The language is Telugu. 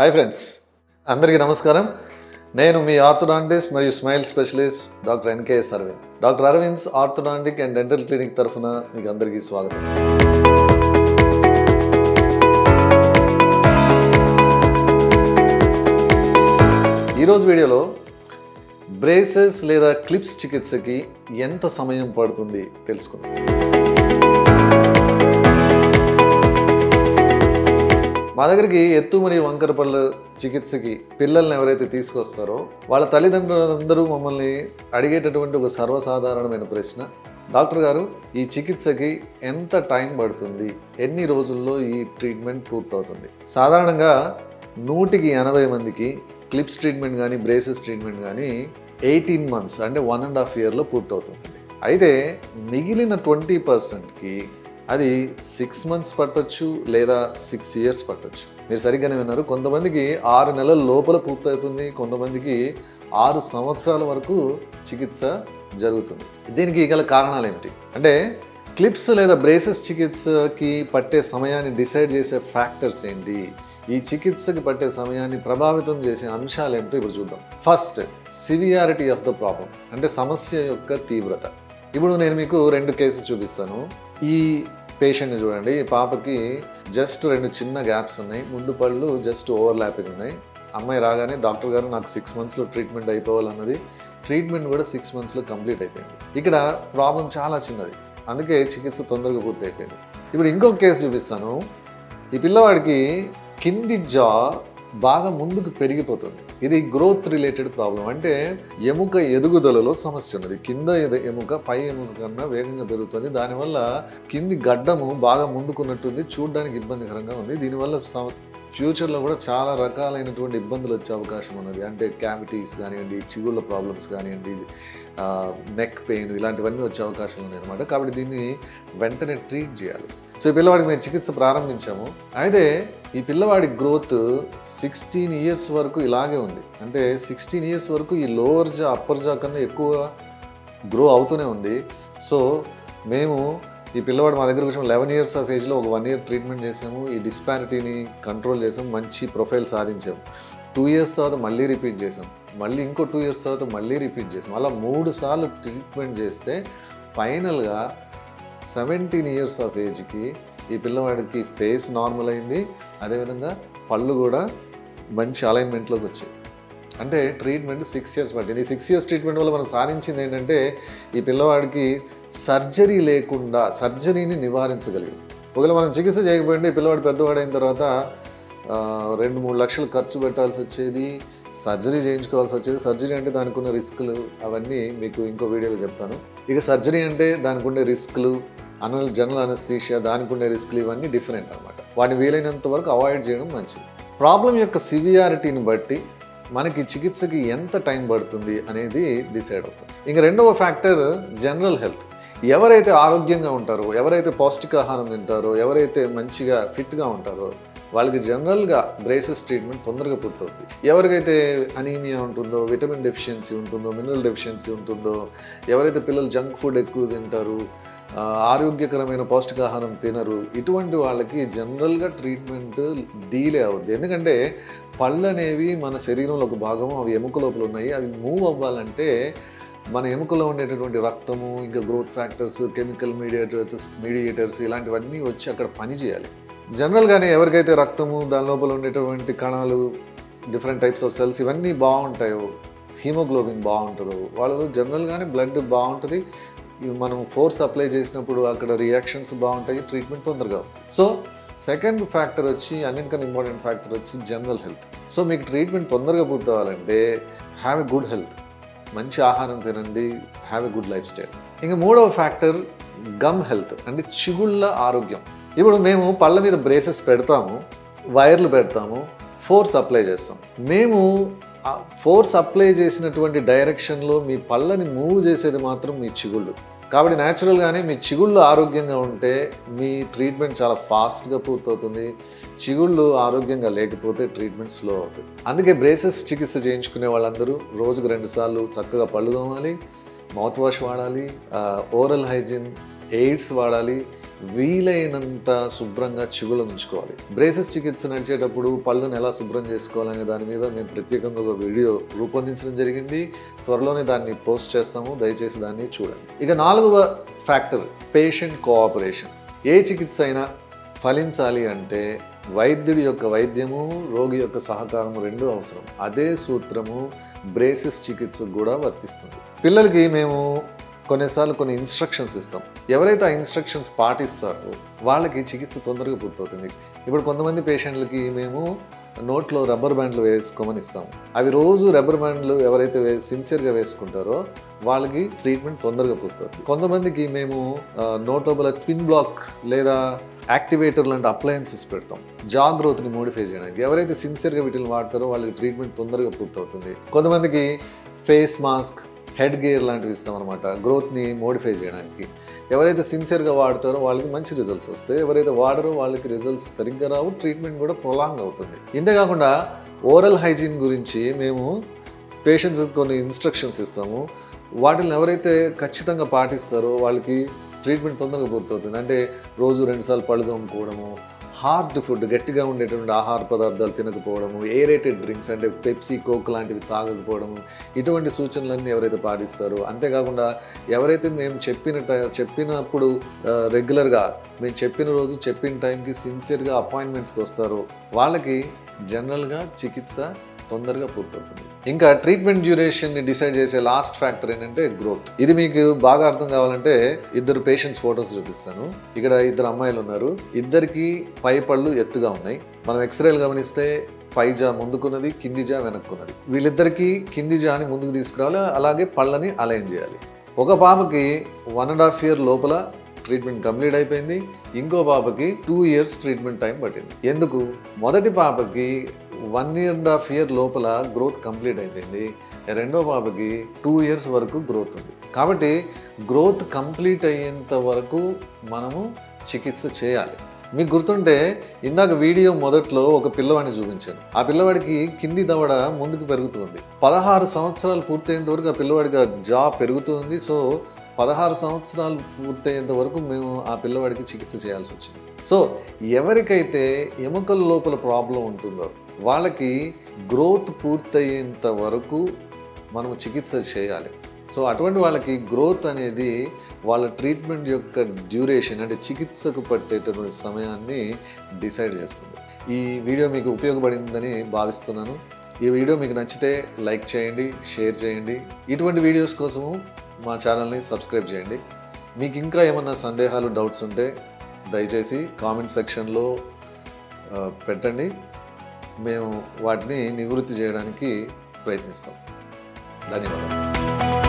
హాయ్ ఫ్రెండ్స్, అందరికీ నమస్కారం. నేను మీ ఆర్థోడాంటిస్ట్ మరియు smile specialist doctor NKS Aravind. Doctor Aravind's orthodontic and dental clinic తరఫున మీకు అందరికీ స్వాగతం. ఈరోజు వీడియోలో బ్రేసెస్ లేదా క్లిప్స్ చికిత్సకి ఎంత సమయం పడుతుంది తెలుసుకుందాం. మా దగ్గరికి ఎత్తు మరియు వంకర పళ్ళ చికిత్సకి పిల్లల్ని ఎవరైతే తీసుకొస్తారో వాళ్ళ తల్లిదండ్రులందరూ మమ్మల్ని అడిగేటటువంటి ఒక సర్వసాధారణమైన ప్రశ్న, డాక్టర్ గారు ఈ చికిత్సకి ఎంత టైం పడుతుంది, ఎన్ని రోజుల్లో ఈ ట్రీట్మెంట్ పూర్తవుతుంది? సాధారణంగా 180 మందికి క్లిప్స్ ట్రీట్మెంట్ కానీ బ్రేసెస్ ట్రీట్మెంట్ కానీ 18 months అంటే 1.5 yearలో పూర్తవుతుంది. అయితే మిగిలిన 20%కి అది 6 months పట్టొచ్చు లేదా 6 years పట్టొచ్చు. మీరు సరిగ్గానే విన్నారు. కొంతమందికి 6 నెలల లోపల పూర్తవుతుంది, కొంతమందికి 6 సంవత్సరాల వరకు చికిత్స జరుగుతుంది. దీనికి గల కారణాలు ఏమిటి అంటే, క్లిప్స్ లేదా బ్రేసెస్ చికిత్సకి పట్టే సమయాన్ని డిసైడ్ చేసే ఫ్యాక్టర్స్ ఏంటి, ఈ చికిత్సకి పట్టే సమయాన్ని ప్రభావితం చేసే అంశాలు ఏమిటో ఇప్పుడు చూద్దాం. First, severity of the problem అంటే సమస్య యొక్క తీవ్రత. ఇప్పుడు నేను మీకు 2 కేసెస్ చూపిస్తాను. ఈ పేషెంట్ని చూడండి. ఈ పాపకి జస్ట్ 2 చిన్న గ్యాప్స్ ఉన్నాయి, ముందు పళ్ళు జస్ట్ ఓవర్లాపింగ్ ఉన్నాయి. అమ్మాయి రాగానే డాక్టర్ గారు నాకు 6 monthsలో ట్రీట్మెంట్ అయిపోవాలన్నది. ట్రీట్మెంట్ కూడా 6 monthsలో కంప్లీట్ అయిపోయింది. ఇక్కడ ప్రాబ్లం చాలా చిన్నది, అందుకే చికిత్స తొందరగా పూర్తి అయిపోయింది. ఇప్పుడు ఇంకొక కేసు చూపిస్తాను. ఈ పిల్లవాడికి కింది జా బాగా ముందుకు పెరిగిపోతుంది. ఇది గ్రోత్ రిలేటెడ్ ప్రాబ్లం, అంటే ఎముక ఎదుగుదలలో సమస్య ఉన్నది. కింద ఎముక పై ఎముక కన్నా వేగంగా పెరుగుతుంది. దానివల్ల కింది గడ్డము బాగా ముందుకున్నట్టుంది, చూడడానికి ఇబ్బందికరంగా ఉంది. దీనివల్ల ఫ్యూచర్లో కూడా చాలా రకాలైనటువంటి ఇబ్బందులు వచ్చే అవకాశం ఉన్నది. అంటే క్యావిటీస్ కానివ్వండి, చిగుళ్ళ ప్రాబ్లమ్స్ కానివ్వండి, నెక్ పెయిన్, ఇలాంటివన్నీ వచ్చే అవకాశం ఉన్నాయి అనమాట. కాబట్టి దీన్ని వెంటనే ట్రీట్ చేయాలి. సో ఈ పిల్లవాడికి మేము చికిత్స ప్రారంభించాము. అయితే ఈ పిల్లవాడి గ్రోత్ 16 years వరకు ఇలాగే ఉంది. అంటే 16 years వరకు ఈ లోవర్ జా అప్పర్ జా కన్నా ఎక్కువ గ్రో అవుతూనే ఉంది. సో మేము ఈ పిల్లవాడు మా దగ్గరకు వచ్చిన 11 years of ఏజ్లో ఒక 1 year ట్రీట్మెంట్ చేసాము. ఈ డిస్పారిటీని కంట్రోల్ చేసాము, మంచి ప్రొఫైల్ సాధించాము. 2 years తర్వాత మళ్ళీ రిపీట్ చేసాం, మళ్ళీ ఇంకో 2 years తర్వాత మళ్ళీ రిపీట్ చేసాం. అలా 3 సార్లు ట్రీట్మెంట్ చేస్తే ఫైనల్గా 17 years of ఏజ్కి ఈ పిల్లవాడికి ఫేస్ నార్మల్ అయింది. అదేవిధంగా పళ్ళు కూడా మంచి అలైన్మెంట్లోకి వచ్చాయి. అంటే ట్రీట్మెంట్ 6 years పట్టింది. ఈ 6 years ట్రీట్మెంట్ వల్ల మనం సాధించింది ఏంటంటే, ఈ పిల్లవాడికి సర్జరీ లేకుండా సర్జరీని నివారించగలిగాం. ఒకవేళ మనం చికిత్స చేయకపోయింటే ఈ పిల్లవాడు పెద్దవాడైన తర్వాత 2-3 లక్షలు ఖర్చు పెట్టాల్సి వచ్చేది, సర్జరీ చేయించుకోవాల్సి వచ్చేది. సర్జరీ అంటే దానికి ఉన్న రిస్కులు అవన్నీ మీకు ఇంకో వీడియోలో చెప్తాను. ఇక సర్జరీ అంటే దానికి ఉండే రిస్కులు, జనరల్ అనస్థీషియా దానికి ఉండే రిస్కులు ఇవన్నీ డిఫరెంట్ అనమాట. వాటిని వీలైనంత వరకు అవాయిడ్ చేయడం మంచిది. ప్రాబ్లం యొక్క సివియారిటీని బట్టి మనకి చికిత్సకి ఎంత టైం పడుతుంది అనేది డిసైడ్ అవుతుంది. ఇంకా రెండవ ఫ్యాక్టర్ జనరల్ హెల్త్. ఎవరైతే ఆరోగ్యంగా ఉంటారో, ఎవరైతే పౌష్టికాహారం తింటారో, ఎవరైతే మంచిగా ఫిట్గా ఉంటారో వాళ్ళకి జనరల్గా బ్రేసెస్ ట్రీట్మెంట్ తొందరగా పూర్తవుతుంది. ఎవరికైతే అనీమియా ఉంటుందో, విటమిన్ డెఫిషియన్సీ ఉంటుందో, మినరల్ డెఫిషియన్సీ ఉంటుందో, ఎవరైతే పిల్లలు జంక్ ఫుడ్ ఎక్కువ తింటారు, ఆరోగ్యకరమైన పౌష్టికాహారం తినరు, ఇటువంటి వాళ్ళకి జనరల్గా ట్రీట్మెంట్ డీలే అవుద్ది. ఎందుకంటే పళ్ళు అనేవి మన శరీరంలో ఒక భాగము, అవి ఎముక లోపల ఉన్నాయి. అవి మూవ్ అవ్వాలంటే మన ఎముకలో ఉండేటటువంటి రక్తము, ఇంకా గ్రోత్ ఫ్యాక్టర్స్, కెమికల్ మీడియేటర్స్ ఇలాంటివన్నీ వచ్చి అక్కడ పని చేయాలి. జనరల్గానే ఎవరికైతే రక్తము, దాని లోపల ఉండేటటువంటి కణాలు, డిఫరెంట్ టైప్స్ ఆఫ్ సెల్స్ ఇవన్నీ బాగుంటాయో, హీమోగ్లోబిన్ బాగుంటుందో, వాళ్ళు జనరల్గానే బ్లడ్ బాగుంటుంది. మనం ఫోర్స్ అప్లై చేసినప్పుడు అక్కడ రియాక్షన్స్ బాగుంటాయి, ట్రీట్మెంట్ తొందరగా అవుతుంది. సో సెకండ్ ఫ్యాక్టర్ వచ్చి, అన్నిటికన్నా ఇంపార్టెంట్ ఫ్యాక్టర్ వచ్చి జనరల్ హెల్త్. సో మీకు ట్రీట్మెంట్ తొందరగా పూర్తవ్వాలంటే హ్యావ్ ఎ గుడ్ హెల్త్, మంచి ఆహారం తినండి, have a good life style. ఇంకా మూడవ ఫ్యాక్టర్ గమ్ హెల్త్, అంటే చిగుళ్ళ ఆరోగ్యం. ఇప్పుడు మేము పళ్ళ మీద బ్రేసెస్ పెడతాము, వైర్లు పెడతాము, ఫోర్స్ అప్లై చేస్తాం. మేము ఫోర్స్ అప్లై చేసినటువంటి డైరెక్షన్లో మీ పళ్ళని మూవ్ చేసేది మాత్రం మీ చిగుళ్ళు. కాబట్టి న్యాచురల్గానే మీ చిగుళ్ళు ఆరోగ్యంగా ఉంటే మీ ట్రీట్మెంట్ చాలా ఫాస్ట్గా పూర్తవుతుంది. చిగుళ్ళు ఆరోగ్యంగా లేకపోతే ట్రీట్మెంట్ స్లో అవుతుంది. అందుకే బ్రేసెస్ చికిత్స చేయించుకునే వాళ్ళందరూ రోజుకు 2 సార్లు చక్కగా పళ్ళు తోమాలి, మౌత్ వాష్ వాడాలి, ఓరల్ హైజీన్ ఎయిడ్స్ వాడాలి, వీలైనంత శుభ్రంగా చిగుళ్ళు ఉంచుకోవాలి. బ్రేసెస్ చికిత్స నడిచేటప్పుడు పళ్ళను ఎలా శుభ్రం చేసుకోవాలనే దాని మీద మేము ప్రత్యేకంగా ఒక వీడియో రూపొందించడం జరిగింది. త్వరలోనే దాన్ని పోస్ట్ చేస్తాము, దయచేసి దాన్ని చూడండి. ఇక 4వ ఫ్యాక్టర్ పేషెంట్ కోఆపరేషన్. ఏ చికిత్స అయినా ఫలించాలి అంటే వైద్యుడి యొక్క వైద్యము, రోగి యొక్క సహకారము రెండూ అవసరం. అదే సూత్రము బ్రేసెస్ చికిత్సకు కూడా వర్తిస్తుంది. పిల్లలకి మేము కొన్నిసార్లు కొన్ని ఇన్స్ట్రక్షన్స్ ఇస్తాం. ఎవరైతే ఆ ఇన్స్ట్రక్షన్స్ పాటిస్తారో వాళ్ళకి చికిత్స తొందరగా పూర్తవుతుంది. ఇప్పుడు కొంతమంది పేషెంట్లకి మేము నోట్లో రబ్బర్ బ్యాండ్లు వేసుకోమని ఇస్తాము. అవి రోజు రబ్బర్ బ్యాండ్లు ఎవరైతే సిన్సియర్గా వేసుకుంటారో వాళ్ళకి ట్రీట్మెంట్ తొందరగా పూర్తవుతుంది. కొంతమందికి మేము నోట్ లోపల ట్విన్ బ్లాక్ లేదా యాక్టివేటర్ లాంటి అప్లయన్సెస్ పెడతాం జా గ్రోత్ని మోడిఫై చేయడానికి. ఎవరైతే సిన్సియర్గా వీటిని వాడతారో వాళ్ళకి ట్రీట్మెంట్ తొందరగా పూర్తవుతుంది. కొంతమందికి ఫేస్ మాస్క్, హెడ్ గేర్ లాంటివి ఇస్తాం అనమాట గ్రోత్ని మోడిఫై చేయడానికి. ఎవరైతే సిన్సియర్గా వాడతారో వాళ్ళకి మంచి రిజల్ట్స్ వస్తాయి. ఎవరైతే వాడరో వాళ్ళకి రిజల్ట్స్ సరిగ్గా రావు, ట్రీట్మెంట్ కూడా ప్రొలాంగ్ అవుతుంది. ఇంతేకాకుండా ఓరల్ హైజీన్ గురించి మేము పేషెంట్స్కి కొన్ని ఇన్స్ట్రక్షన్స్ ఇస్తాము. వాటిని ఎవరైతే ఖచ్చితంగా పాటిస్తారో వాళ్ళకి ట్రీట్మెంట్ తొందరగా పూర్తవుతుంది. అంటే రోజు 2 సార్లు పళ్ళు తోముకోవడము, హార్డ్ ఫుడ్ గట్టిగా ఉండేటువంటి ఆహార పదార్థాలు తినకపోవడము, ఏరేటెడ్ డ్రింక్స్ అంటే పెప్సీ, కోక్ లాంటివి తాగకపోవడము, ఇటువంటి సూచనలన్నీ ఎవరైతే పాటిస్తారో, అంతేకాకుండా ఎవరైతే మేము చెప్పినప్పుడు రెగ్యులర్గా మేము చెప్పిన రోజు చెప్పిన టైంకి సిన్సియర్గా అపాయింట్మెంట్స్కి వస్తారో వాళ్ళకి జనరల్గా చికిత్స తొందరగా పూర్తవుతుంది. ఇంకా ట్రీట్మెంట్ డ్యూరేషన్ని డిసైడ్ చేసే లాస్ట్ ఫ్యాక్టర్ ఏంటంటే గ్రోత్. ఇది మీకు బాగా అర్థం కావాలంటే 2 పేషెంట్స్ ఫొటోస్ చూపిస్తాను. ఇక్కడ 2 అమ్మాయిలు ఉన్నారు. ఇద్దరికి పై పళ్ళు ఎత్తుగా ఉన్నాయి. మనం ఎక్స్రేలు గమనిస్తే పై జా ముందుకున్నది, కింది జా వెనక్కున్నది. వీళ్ళిద్దరికీ కింది జాని ముందుకు తీసుకురావాలి, అలాగే పళ్ళని అలైన్ చేయాలి. ఒక పాపకి 1.5 year లోపల ట్రీట్మెంట్ కంప్లీట్ అయిపోయింది. ఇంకో పాపకి 2 years ట్రీట్మెంట్ టైం పట్టింది. ఎందుకు? మొదటి పాపకి 1.5 year లోపల గ్రోత్ కంప్లీట్ అయిపోయింది. రెండో పాపకి 2 years వరకు గ్రోత్ ఉంది. కాబట్టి గ్రోత్ కంప్లీట్ అయ్యేంత వరకు మనము చికిత్స చేయాలి. మీకు గుర్తుంటే ఇందాక వీడియో మొదట్లో ఒక పిల్లవాడిని చూపించాను. ఆ పిల్లవాడికి కింది దవడ ముందుకు పెరుగుతుంది. 16 సంవత్సరాలు పూర్తయ్యేంత వరకు ఆ పిల్లవాడికి జా పెరుగుతుంది. సో 16 సంవత్సరాలు పూర్తయ్యేంత వరకు మేము ఆ పిల్లవాడికి చికిత్స చేయాల్సి వచ్చింది. సో ఎవరికైతే ఎముకల లోపల ప్రాబ్లం ఉంటుందో వాళ్ళకి గ్రోత్ పూర్తయ్యేంత వరకు మనం చికిత్స చేయాలి. సో అటువంటి వాళ్ళకి గ్రోత్ అనేది వాళ్ళ ట్రీట్మెంట్ యొక్క డ్యూరేషన్ అంటే చికిత్సకు పట్టేటటువంటి సమయాన్ని డిసైడ్ చేస్తుంది. ఈ వీడియో మీకు ఉపయోగపడిందని భావిస్తున్నాను. ఈ వీడియో మీకు నచ్చితే లైక్ చేయండి, షేర్ చేయండి. ఇటువంటి వీడియోస్ కోసము మా ఛానల్ని సబ్స్క్రైబ్ చేయండి. మీకు ఇంకా ఏమన్నా సందేహాలు, డౌట్స్ ఉంటే దయచేసి కామెంట్ సెక్షన్లో పెట్టండి. మేము వాటిని నివృత్తి చేయడానికి ప్రయత్నిస్తాం. ధన్యవాదాలు.